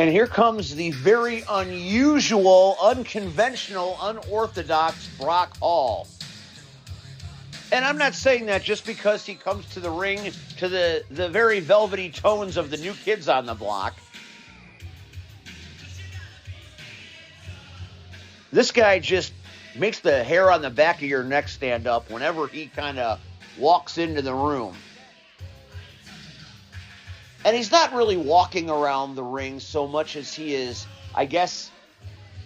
And here comes the very unusual, unconventional, unorthodox Brock Hall. And I'm not saying that just because he comes to the ring to the very velvety tones of the New Kids on the Block. This guy just makes the hair on the back of your neck stand up whenever he kind of walks into the room. And he's not really walking around the ring so much as he is, I guess,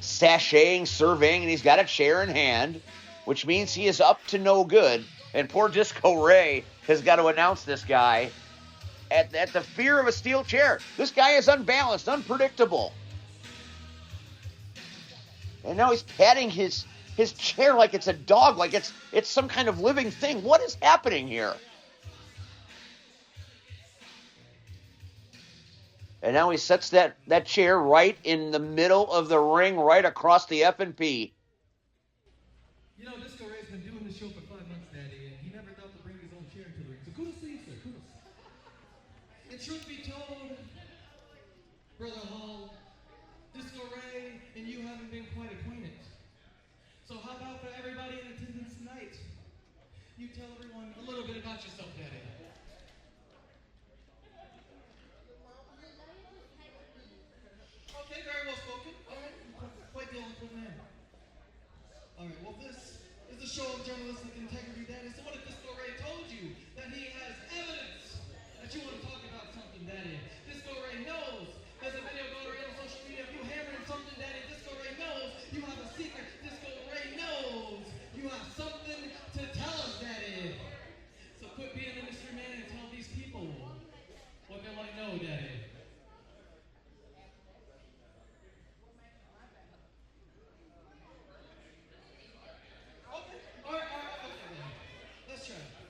sashaying, surveying, and he's got a chair in hand, which means he is up to no good. And poor Disco Ray has got to announce this guy at the fear of a steel chair. This guy is unbalanced, unpredictable. And now he's patting his chair like it's a dog, like it's some kind of living thing. What is happening here? And now he sets that chair right in the middle of the ring, right across the F&P. You know, Disco Ray's been doing this show for 5 months, Daddy, and he never thought to bring his own chair to the ring. So kudos to you, sir. Kudos. And truth be told, Brother Hall, Disco Ray and you haven't been quite acquainted. So how about for everybody in attendance tonight, you tell everyone a little bit about yourself, Daddy. Okay, very well spoken. All right, quite the eloquent man. All right, well, this is a show of journalistic integrity, Daddy. So what if Disco Ray told you that he has evidence that you want to talk about something, Daddy? Disco Ray knows there's a video going around on social media. If you hammering something, Daddy, Disco Ray knows you have a secret. Disco Ray knows you have something to tell us, Daddy. So quit being a mystery man and tell these people what they want to know, Daddy.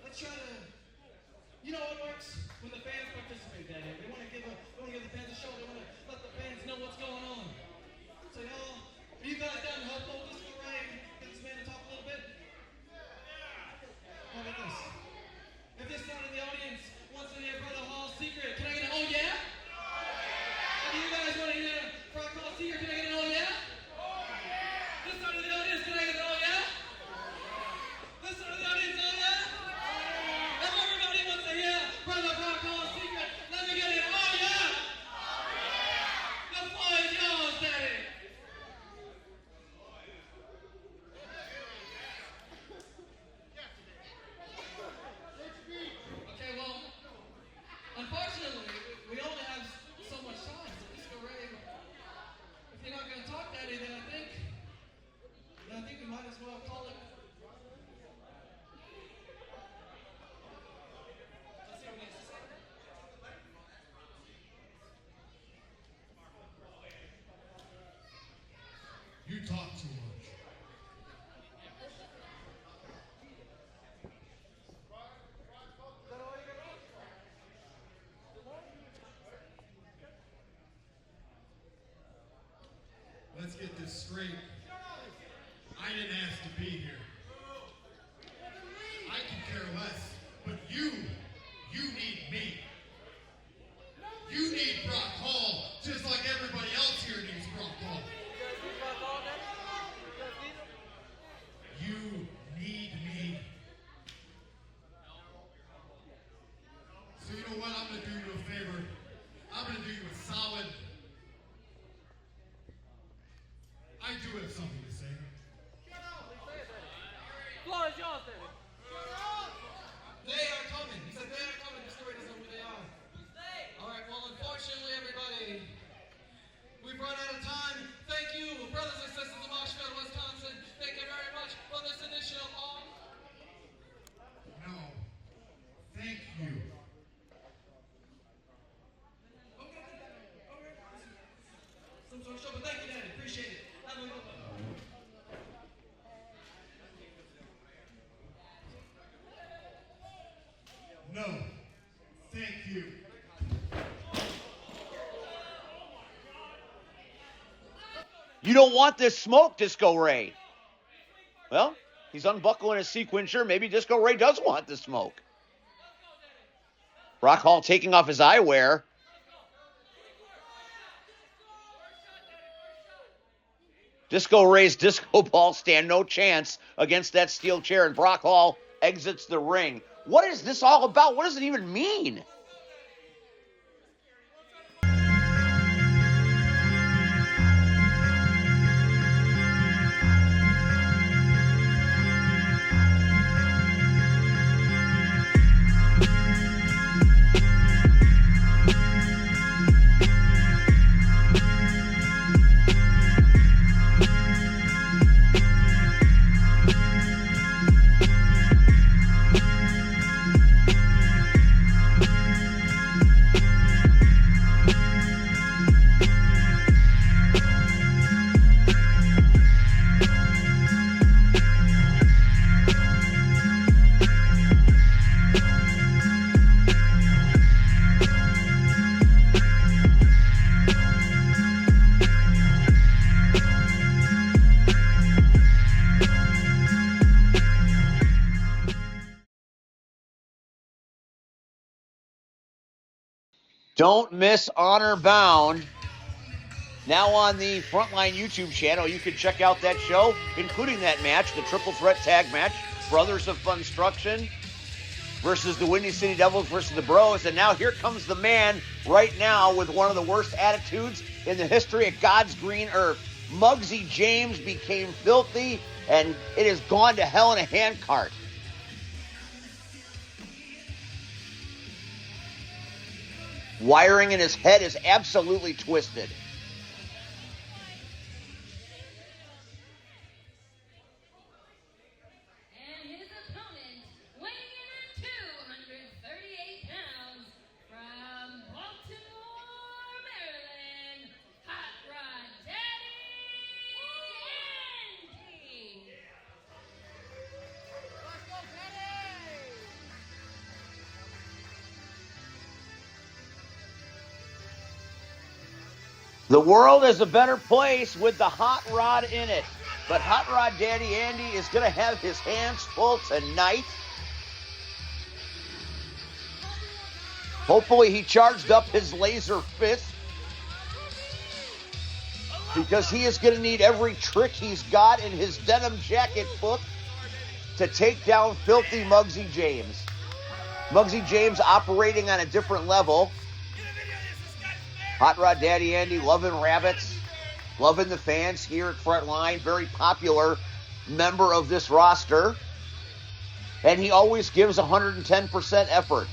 Let's try to, you know what works? When the fans participate, Daddy. They want to give the fans a show. They want to let the fans know what's going on. So y'all, are you guys down to help hold Disco Ray? Get this man to talk a little bit? How about this? If this side of the audience wants to hear Brother Hall's secret, can I get an oh yeah? If you guys want to hear Brock Hall's secret, can I get an oh yeah? This side of the audience, can I get an oh yeah? This side of the audience, oh yeah? If everybody wants to hear Brother Brock Hall's secret, let me get it. Oh yeah! The floor is yours, Daddy. Okay, well, unfortunately, we only have so much time. So Disco Ray, if you're not going to talk, Daddy, then I think we might as well call it. Let's see what he has to say. You talk too much. Let's get this straight. I didn't ask to be here. I can care less, but you need me. You need Brock Hall, just like everybody else here needs Brock Hall. You need me. So you know what? I'm going to do you a favor. I'm going to do you a solid. I do have something to say. Floor is yours, David. They are coming. He said they are coming. The story doesn't know who they are. All right, well, unfortunately, everybody, we've run out of time. Thank you, brothers and sisters of Marshfield, Wisconsin. Thank you very much for this initial on. No. Thank you. Okay. Some sort of show, but thank you, Daddy. Appreciate it. Have a good one. No. Thank you. You don't want this smoke, Disco Ray. Well, he's unbuckling his sequin shirt. Maybe Disco Ray does want the smoke. Brock Hall taking off his eyewear. Disco Ray's disco ball stand no chance against that steel chair, and Brock Hall exits the ring. What is this all about? What does it even mean? Don't miss Honor Bound. Now on the Frontline YouTube channel, you can check out that show, including that match, the Triple Threat Tag Match, Brothers of Funstruction versus the Windy City Devils versus the Bros. And now here comes the man right now with one of the worst attitudes in the history of God's green earth. Muggsy James became filthy, and it has gone to hell in a handcart. Wiring in his head is absolutely twisted. And his opponent, weighing in at 238 pounds, from Baltimore, Maryland, Hot Rod Daddy Yankee. Let's go, Daddy! The world is a better place with the Hot Rod in it. But Hot Rod Daddy Andy is going to have his hands full tonight. Hopefully he charged up his laser fist, because he is going to need every trick he's got in his denim jacket book to take down filthy Muggsy James. Muggsy James operating on a different level. Hot Rod Daddy Andy loving rabbits, loving the fans here at Frontline, very popular member of this roster. And he always gives 110% effort.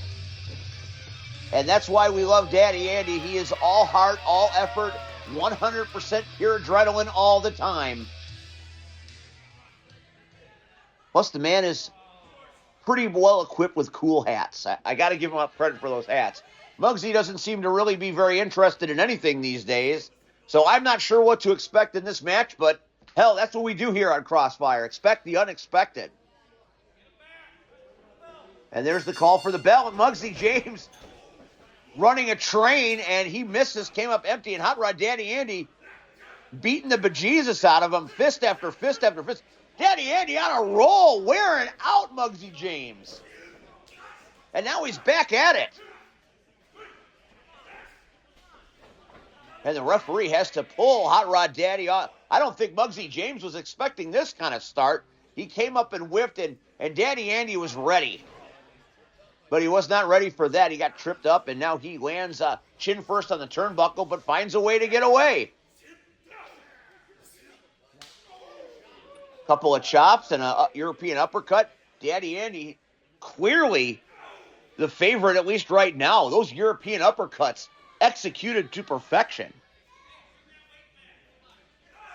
And that's why we love Daddy Andy. He is all heart, all effort, 100% pure adrenaline all the time. Plus, the man is pretty well equipped with cool hats. I got to give him up credit for those hats. Muggsy doesn't seem to really be very interested in anything these days, so I'm not sure what to expect in this match, but hell, that's what we do here on CrossFire. Expect the unexpected. And there's the call for the bell, and Muggsy James running a train, and he misses, came up empty, and Hot Rod Daddy Andy beating the bejesus out of him, fist after fist after fist. Daddy Andy on a roll, wearing out Muggsy James. And now he's back at it. And the referee has to pull Hot Rod Daddy off. I don't think Muggsy James was expecting this kind of start. He came up and whiffed, and Daddy Andy was ready. But he was not ready for that. He got tripped up, and now he lands chin first on the turnbuckle, but finds a way to get away. Couple of chops and a European uppercut. Daddy Andy clearly the favorite, at least right now. Those European uppercuts executed to perfection.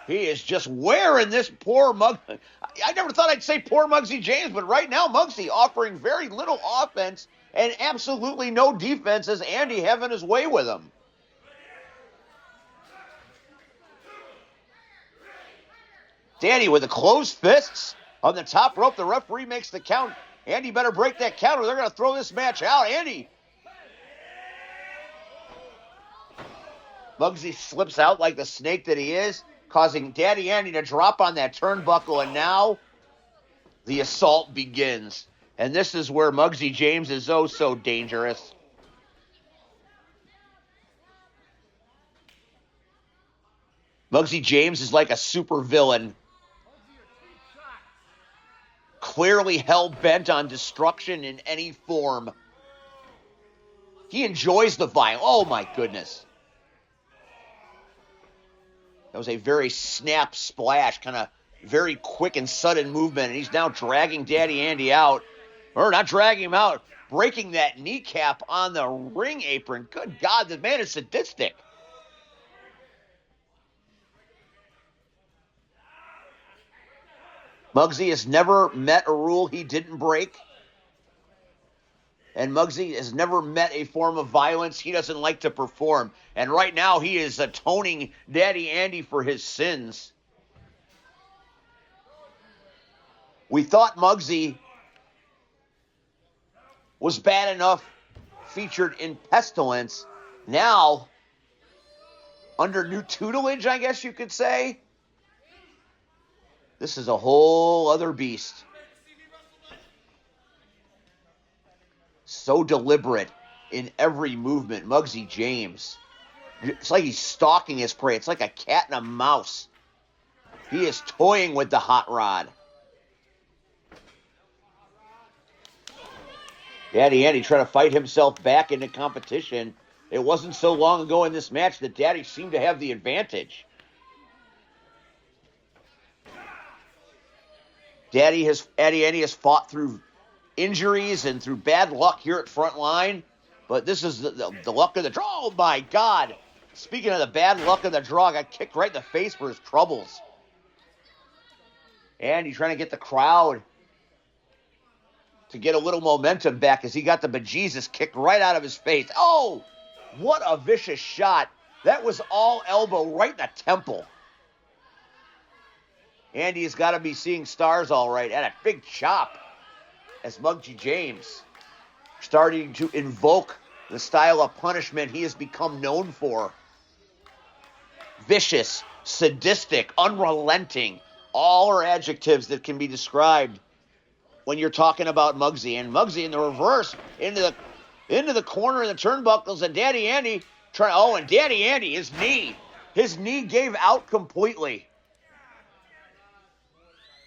He is just wearing this poor Mug. I never thought I'd say poor Muggsy James, but right now Muggsy offering very little offense and absolutely no defense as Andy having his way with him. Daddy with the closed fists on the top rope. The referee makes the count. Andy better break that count or they're going to throw this match out. Andy. Muggsy slips out like the snake that he is, causing Daddy Andy to drop on that turnbuckle, and now the assault begins. And this is where Muggsy James is oh so dangerous. Muggsy James is like a super villain, clearly hell-bent on destruction in any form. He enjoys the violence. Oh, my goodness. That was a very snap splash, kind of very quick and sudden movement, and he's now dragging Daddy Andy out. Or not dragging him out, breaking that kneecap on the ring apron. Good God, the man is sadistic. Muggsy has never met a rule he didn't break. And Muggsy has never met a form of violence he doesn't like to perform. And right now he is atoning Daddy Andy for his sins. We thought Muggsy was bad enough featured in Pestilence. Now, under new tutelage, I guess you could say, this is a whole other beast. So deliberate in every movement. Muggsy James. It's like he's stalking his prey. It's like a cat and a mouse. He is toying with the hot rod. Daddy Andy trying to fight himself back into competition. It wasn't so long ago in this match that Daddy seemed to have the advantage. Daddy Andy has fought through injuries and through bad luck here at Frontline, but this is the luck of the draw. Oh my God! Speaking of the bad luck of the draw, got kicked right in the face for his troubles. Andy trying to get the crowd to get a little momentum back as he got the bejesus kicked right out of his face. Oh, what a vicious shot. That was all elbow right in the temple. Andy's got to be seeing stars all right. And a big chop as Muggsy James starting to invoke the style of punishment he has become known for. Vicious, sadistic, unrelenting. All are adjectives that can be described when you're talking about Muggsy. And Muggsy in the reverse, into the corner of the turnbuckles, and Daddy Andy and Daddy Andy, his knee gave out completely.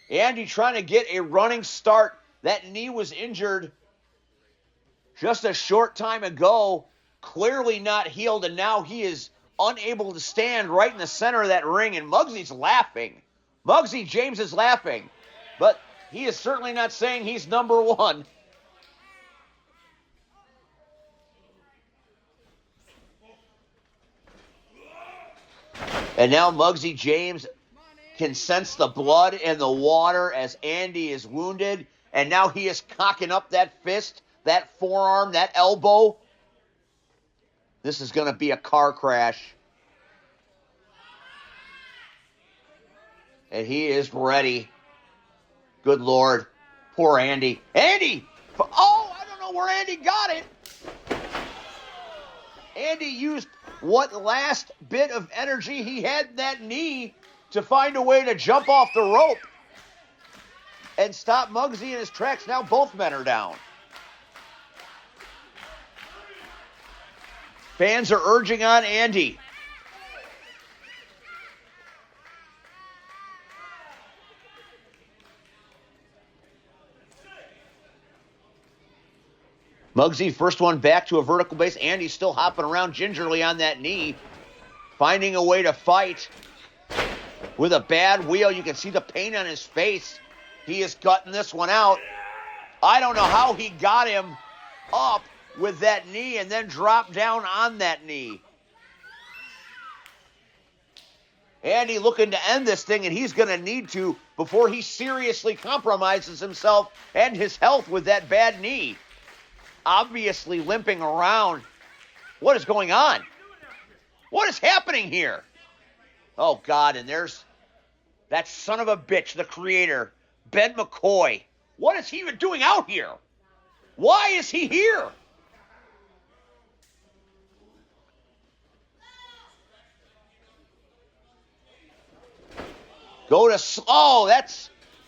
Andy trying to get a running start. That knee was injured just a short time ago, clearly not healed, and now he is unable to stand right in the center of that ring, and Muggsy's laughing. Muggsy James is laughing, but he is certainly not saying he's number one. And now Muggsy James can sense the blood and the water as Andy is wounded. And now he is cocking up that fist, that forearm, that elbow. This is going to be a car crash. And he is ready. Good Lord. Poor Andy. Andy! Oh, I don't know where Andy got it. Andy used what last bit of energy he had in that knee to find a way to jump off the rope and stop Muggsy in his tracks. Now both men are down. Fans are urging on Andy. Muggsy, first one back to a vertical base. Andy's still hopping around gingerly on that knee, finding a way to fight with a bad wheel. You can see the pain on his face. He is cutting this one out. I don't know how he got him up with that knee and then dropped down on that knee. Andy looking to end this thing, and he's going to need to before he seriously compromises himself and his health with that bad knee. Obviously limping around. What is going on? What is happening here? Oh, God, and there's that son of a bitch, the creator, Ben McCoy. What is he even doing out here? Why is he here?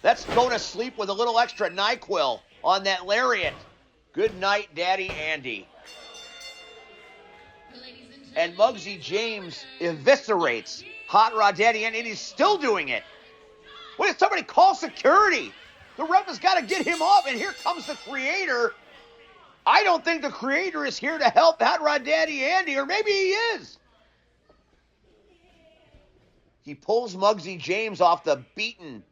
That's go to sleep with a little extra NyQuil on that lariat. Good night, Daddy Andy. And Muggsy James eviscerates, Hot Rod Daddy, and he's still doing it. Wait, somebody call security. The ref has got to get him off, and here comes the Creator. I don't think the Creator is here to help Hot Rod Daddy Andy, or maybe he is. He pulls Muggsy James off the beaten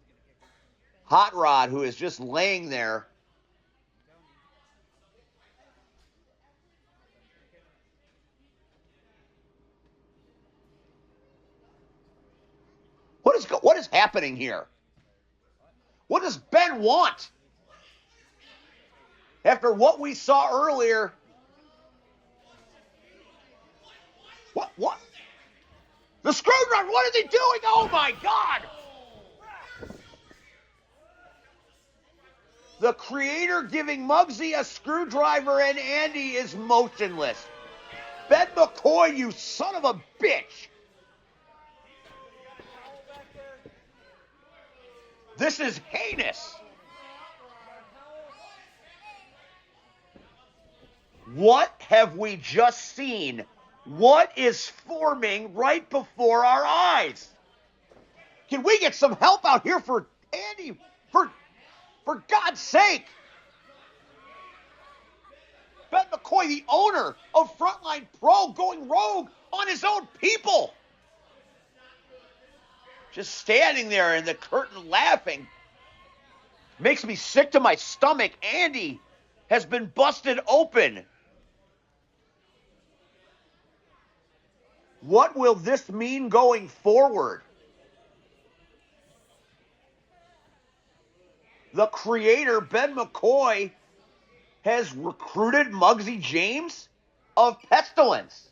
Hot Rod, who is just laying there. What is happening here? What does Ben want? After what we saw earlier. What? The screwdriver, what is he doing? Oh my God! The Creator giving Muggsy a screwdriver and Andy is motionless. Ben McCoy, you son of a bitch! This is heinous. What have we just seen? What is forming right before our eyes? Can we get some help out here for Andy? For God's sake. Ben McCoy, the owner of Frontline Pro, going rogue on his own people. Just standing there in the curtain laughing. Makes me sick to my stomach. Andy has been busted open. What will this mean going forward? The Creator, Ben McCoy, has recruited Muggsy James of Pestilence.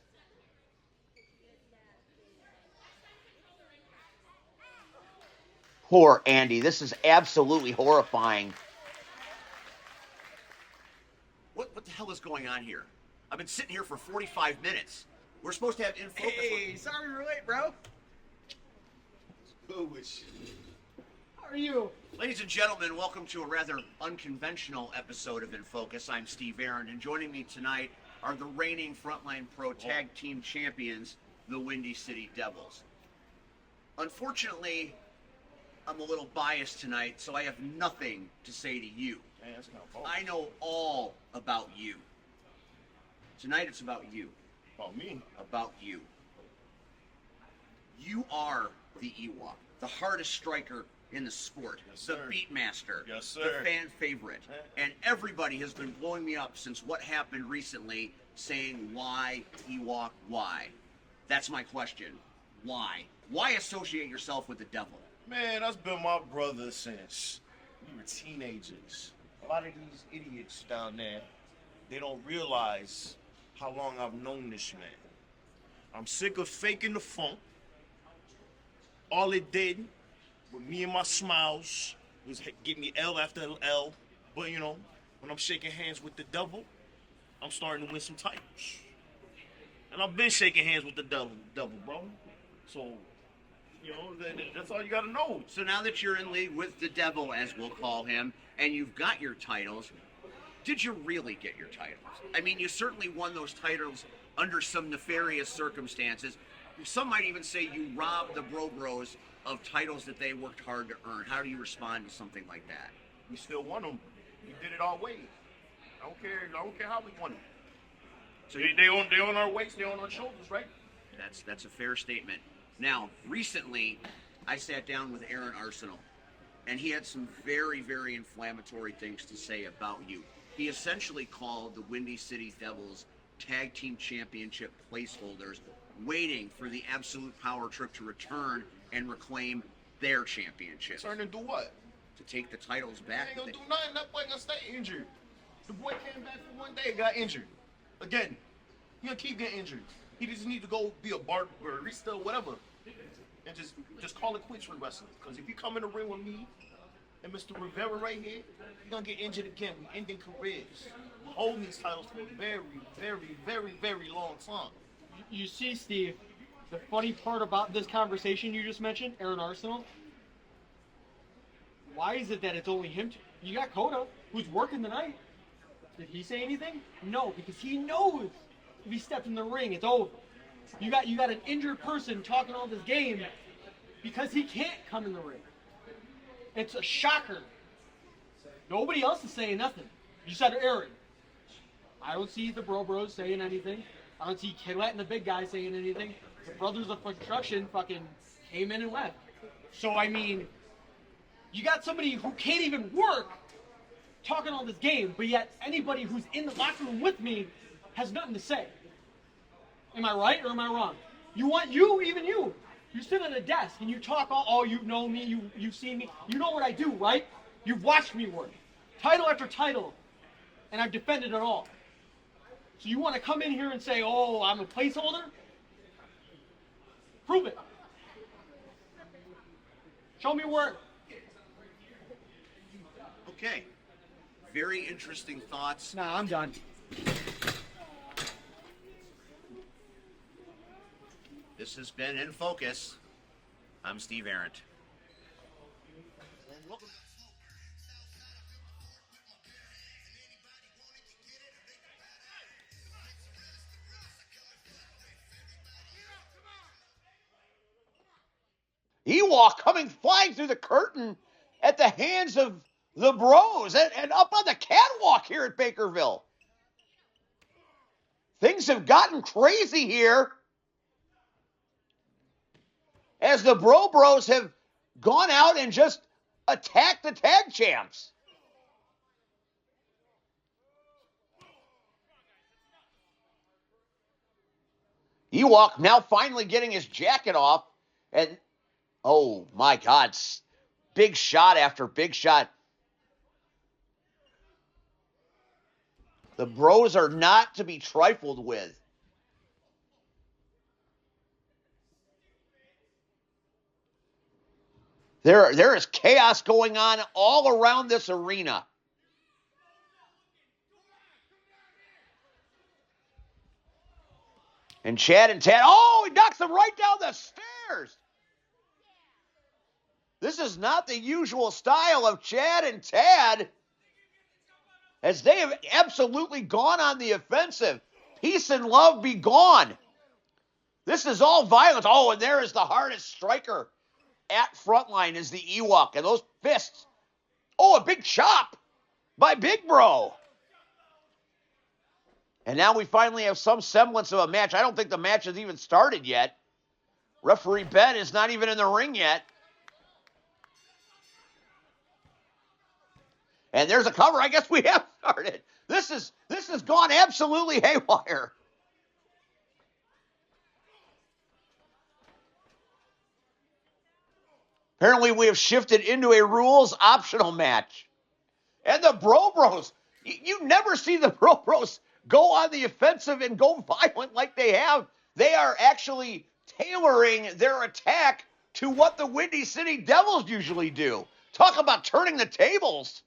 Poor Andy. This is absolutely horrifying. What the hell is going on here? I've been sitting here for 45 minutes. We're supposed to have In Focus. Hey, sorry we're late, bro. Good with you. How are you? Ladies and gentlemen, welcome to a rather unconventional episode of In Focus. I'm Steve Aaron, and joining me tonight are the reigning Frontline Pro Tag Team Champions, the Windy City Devils. Unfortunately, I'm a little biased tonight, so I have nothing to say to you. Man, that's kind of bold. I know all about you. Tonight it's about you. About me? About you. You are the Ewok, the hardest striker in the sport, Yes, the sir. Beatmaster, Yes, sir. the fan favorite. And everybody has been blowing me up since what happened recently, saying, why, Ewok, why? That's my question. Why? Why associate yourself with the devil? Man, that's been my brother since we were teenagers. A lot of these idiots down there, they don't realize how long I've known this man. I'm sick of faking the funk. All it did with me and my smiles was get me L after L. But you know, when I'm shaking hands with the devil, I'm starting to win some titles. And I've been shaking hands with the devil, bro. So, you know, that's all you gotta know. So now that you're in league with the devil, as we'll call him, and you've got your titles, did you really get your titles? I mean, you certainly won those titles under some nefarious circumstances. Some might even say you robbed the Bros of titles that they worked hard to earn. How do you respond to something like that? We still won them. We did it our way. I don't care how we won them. So they on our waist, they on our shoulders, right? That's a fair statement. Now, recently, I sat down with Aaron Arsenal, and he had some very, very inflammatory things to say about you. He essentially called the Windy City Devils Tag Team Championship placeholders, waiting for the Absolute Power Trip to return and reclaim their championship. Turn and do what? To take the titles He back. ain't gonna do nothing. That boy gonna stay injured. The boy came back for one day and got injured. Again, he gonna keep getting injured. He just need to go be a barista or whatever. And just call it quits for wrestling. Because if you come in the ring with me and Mr. Rivera right here, you're gonna get injured again. We ending careers. We're holding these titles for a very, very, very, very long time. You see, Steve, the funny part about this conversation you just mentioned, Aaron Arsenal, why is it that it's only him? You got Coda, who's working tonight. Did he say anything? No, because he knows if he steps in the ring, it's over. You got an injured person talking all this game because he can't come in the ring. It's a shocker. Nobody else is saying nothing. You said Aaron. I don't see the Bros saying anything. I don't see Kidlet and the big guy saying anything. The Brothers of Construction fucking came in and left. So, I mean, you got somebody who can't even work talking all this game, but yet anybody who's in the locker room with me has nothing to say. Am I right or am I wrong? You sit at a desk and you talk all you know me, you've seen me, you know what I do, right? You've watched me work. Title after title. And I've defended it all. So you want to come in here and say, oh, I'm a placeholder? Prove it. Show me where. Okay. Very interesting thoughts. Nah, I'm done. This has been In Focus. I'm Steve Arendt. Ewok coming flying through the curtain at the hands of the Bros and up on the catwalk here at Bakerville. Things have gotten crazy here as the Bros have gone out and just attacked the tag champs. Ewok now finally getting his jacket off, and oh my God, big shot after big shot. The Bros are not to be trifled with. There is chaos going on all around this arena. And Chad and Tad, oh, he knocks them right down the stairs. This is not the usual style of Chad and Tad, as they have absolutely gone on the offensive. Peace and love be gone. This is all violence. Oh, and there is the hardest striker at Frontline is the Ewok, and those fists. Oh, a big chop by Big Bro. And now we finally have some semblance of a match. I don't think the match has even started yet. Referee Ben is not even in the ring yet. And there's a cover. I guess we have started. This has gone absolutely haywire. Apparently we have shifted into a rules optional match. And the Bros, you never see the Bros go on the offensive and go violent like they have. They are actually tailoring their attack to what the Windy City Devils usually do. Talk about turning the tables.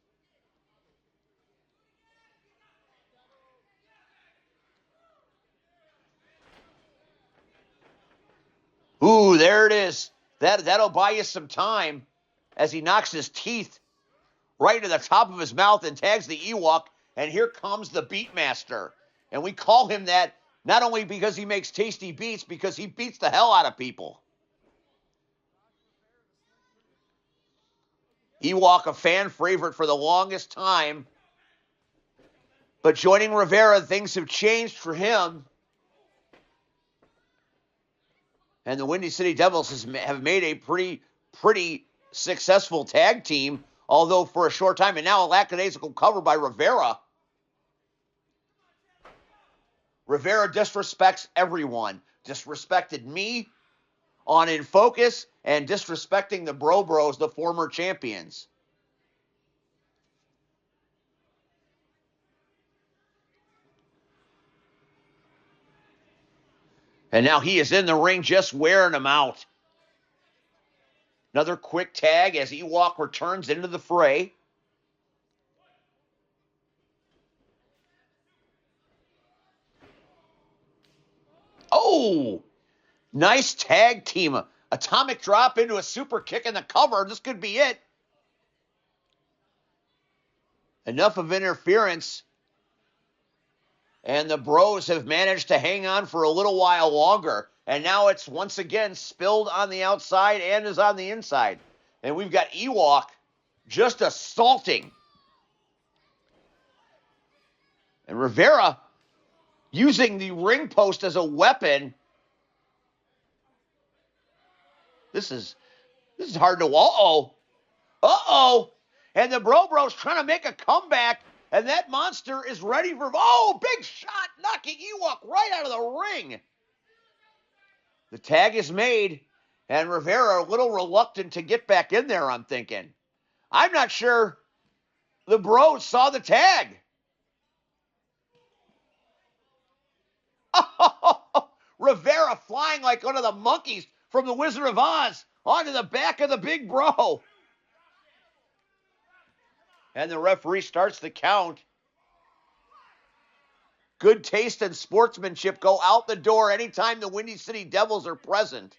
Ooh, there it is. That'll buy you some time as he knocks his teeth right to the top of his mouth and tags the Ewok. And here comes the Beatmaster. And we call him that not only because he makes tasty beats, because he beats the hell out of people. Ewok, a fan favorite for the longest time. But joining Rivera, things have changed for him. And the Windy City Devils have made a pretty successful tag team, although for a short time, and now a lackadaisical cover by Rivera. Rivera disrespects everyone. Disrespected me on In Focus and disrespecting the Bros, the former champions. And now he is in the ring just wearing them out. Another quick tag as Ewok returns into the fray. Oh, nice tag team. Atomic drop into a super kick in the cover. This could be it. Enough of interference. And the Bros have managed to hang on for a little while longer. And now it's once again spilled on the outside and is on the inside. And we've got Ewok just assaulting. And Rivera using the ring post as a weapon. This is hard to. Uh-oh. And the Bro's trying to make a comeback. And that monster is ready for. Oh, big shot, knocking Ewok right out of the ring. The tag is made. And Rivera a little reluctant to get back in there, I'm thinking. I'm not sure the Bros saw the tag. Rivera flying like one of the monkeys from the Wizard of Oz onto the back of the big bro. And the referee starts the count. Good taste and sportsmanship go out the door anytime the Windy City Devils are present.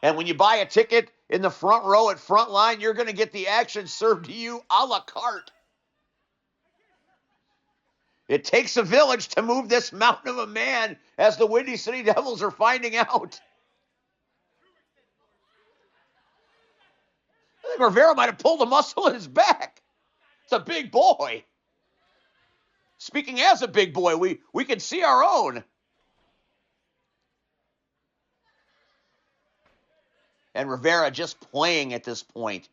And when you buy a ticket in the front row at Frontline, you're going to get the action served to you a la carte. It takes a village to move this mountain of a man, as the Windy City Devils are finding out. I think Rivera might have pulled a muscle in his back. It's a big boy. Speaking as a big boy, we can see our own. And Rivera just playing at this point.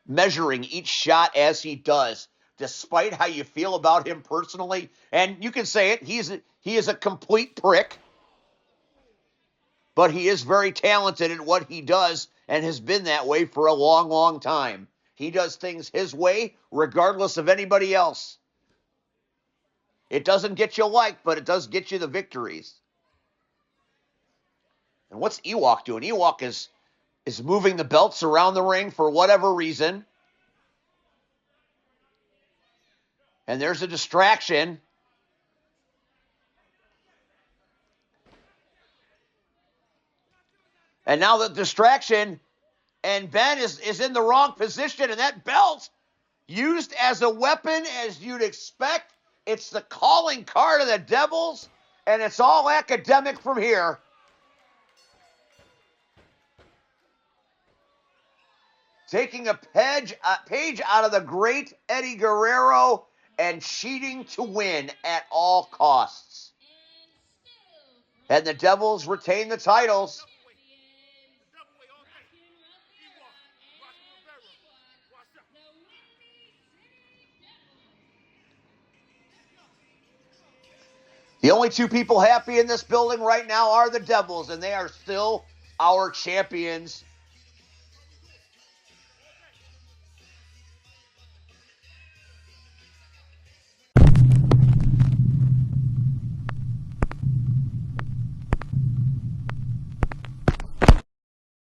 Measuring each shot as he does. Despite how you feel about him personally, and you can say it, he is a complete prick, but he is very talented at what he does and has been that way for a long, long time. He does things his way, regardless of anybody else. It doesn't get you liked, but it does get you the victories. And what's Ewok doing? Ewok is moving the belts around the ring for whatever reason. And there's a distraction. And now the distraction, and Ben is in the wrong position, and that belt, used as a weapon as you'd expect. It's the calling card of the Devils, and it's all academic from here. Taking a page out of the great Eddie Guerrero, and cheating to win at all costs. And the Devils retain the titles. The only two people happy in this building right now are the Devils, and they are still our champions